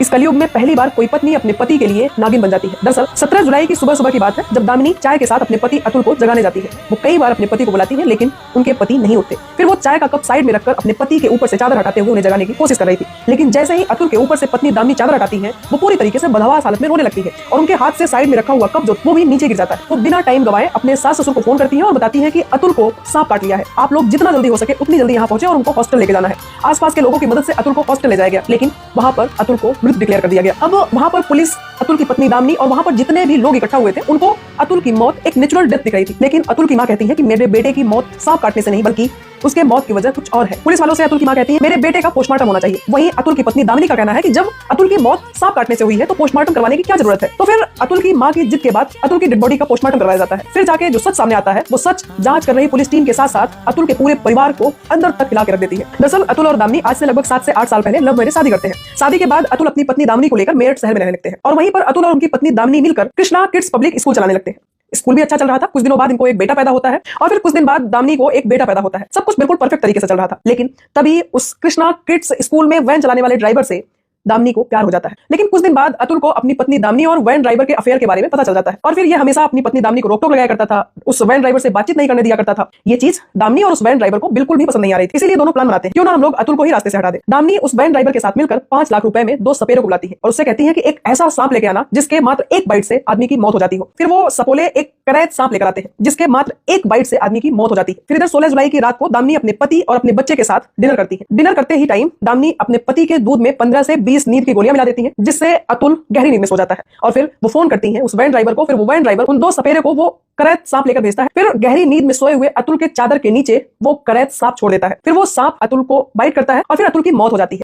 इस कलयुग में पहली बार कोई पत्नी अपने पति के लिए नागिन बन जाती है। दरअसल 17 जुलाई की सुबह की बात है, जब दामिनी चाय के साथ अपने पति अतुल को जगाने जाती है। वो कई बार अपने पति को बुलाती है, लेकिन उनके पति नहीं उठते। फिर वो चाय का कप साइड में रखकर अपने पति के ऊपर से चादर हटाते हुए उन्हें जगाने की कोशिश कर रही थी। लेकिन जैसे ही अतुल के ऊपर से पत्नी दामिनी चादर हटाती है, वो पूरी तरीके से बदहवास हालत में रोने लगती है और उनके हाथ से साइड में रखा हुआ कप जो वो भी नीचे गिर जाता है। वो बिना टाइम गवाए अपने सास ससुर को फोन करती है और बताती है कि अतुल को सांप काट लिया है। आप लोग जितना जल्दी हो सके उतनी जल्दी यहाँ पहुंचे और उनको हॉस्टल लेके जाना है। आसपास के लोगों की मदद से अतुल को हॉस्टल ले जाया गया, लेकिन वहां पर अतुल को मृत डिक्लेयर कर दिया गया। अब वहां पर पुलिस, अतुल की पत्नी दामिनी और वहां पर जितने भी लोग इकट्ठा हुए थे, उनको अतुल की मौत एक नेचुरल डेथ दिख रही थी। लेकिन अतुल की मां कहती है कि मेरे बेटे की मौत सांप काटने से नहीं, बल्कि उसके मौत की वजह कुछ और है। पुलिस वालों से अतुल की मां कहती है मेरे बेटे का पोस्टमार्टम होना चाहिए। वहीं अतुल की पत्नी दामिनी का कहना है कि जब अतुल की मौत सांप काटने से हुई है तो पोस्टमार्टम करवाने की क्या जरूरत है। तो फिर अतुल की मां की जिद के बाद अतुल की डेड बॉडी का पोस्टमार्टम करवाया जाता है। फिर जाके जो सच सामने आता है, वो सच जांच कर रही पुलिस टीम के साथ साथ अतुल के पूरे परिवार को अंदर तक हिला के रख देती है। दरअसल अतुल और दामिनी आज से लगभग 7 से 8 साल पहले लव मैरिज शादी करते हैं। शादी के बाद अतुल अपनी पत्नी दामिनी को लेकर मेरठ शहर में रहने लगते हैं और वहीं पर अतुल और उनकी पत्नी दामिनी मिलकर कृष्णा किड्स पब्लिक स्कूल चलाने लगते हैं। स्कूल भी अच्छा चल रहा था। कुछ दिनों बाद इनको एक बेटा पैदा होता है और फिर कुछ दिन बाद दामिनी को एक बेटा पैदा होता है। सब कुछ बिल्कुल परफेक्ट तरीके से चल रहा था। लेकिन तभी उस कृष्णा किड्स स्कूल में वैन चलाने वाले ड्राइवर से दामिनी को प्यार हो जाता है। लेकिन कुछ दिन बाद अतुल को अपनी पत्नी दामिनी और वैन ड्राइवर के अफेयर के बारे में पता चल जाता है और फिर ये हमेशा अपनी पत्नी दामिनी को रोक टोक लगाया करता था, उस वैन ड्राइवर से बातचीत नहीं करने दिया करता था। ये चीज दामिनी और उस वैन ड्राइवर को बिल्कुल भी पसंद नहीं आ रही थी। इसीलिए दोनों प्लान बनाते हैं, क्यों ना हम लोग अतुल को ही रास्ते से हटा दे। दामिनी उस वैन ड्राइवर के साथ मिलकर 5 लाख रुपए में 2 सपेरों को बुलाती है और उससे कहती है कि एक ऐसा सांप लेके आना जिसके मात्र एक बाइट से आदमी की मौत हो जाती हो। फिर वो सपोले एक करैत सांप लेकर आते हैं जिसके मात्र एक बाइट से आदमी की मौत हो जाती है। फिर इधर 16 जुलाई की रात को दामिनी अपने पति और अपने बच्चे के साथ डिनर करती है। डिनर करते ही टाइम दामिनी अपने पति के दूध में 15 से 20 नींद की गोलियां मिला देती है, जिससे अतुल गहरी नींद में सो जाता है। और फिर वो फोन करती है उस वैन ड्राइवर को। फिर वो वैन ड्राइवर उन 2 सपेरे को वो करैत सांप लेकर भेजता है। फिर गहरी नींद में सोए हुए अतुल के चादर के नीचे वो करैत सांप छोड़ देता है। फिर वो सांप अतुल को बाइट करता है और फिर अतुल की मौत हो जाती है।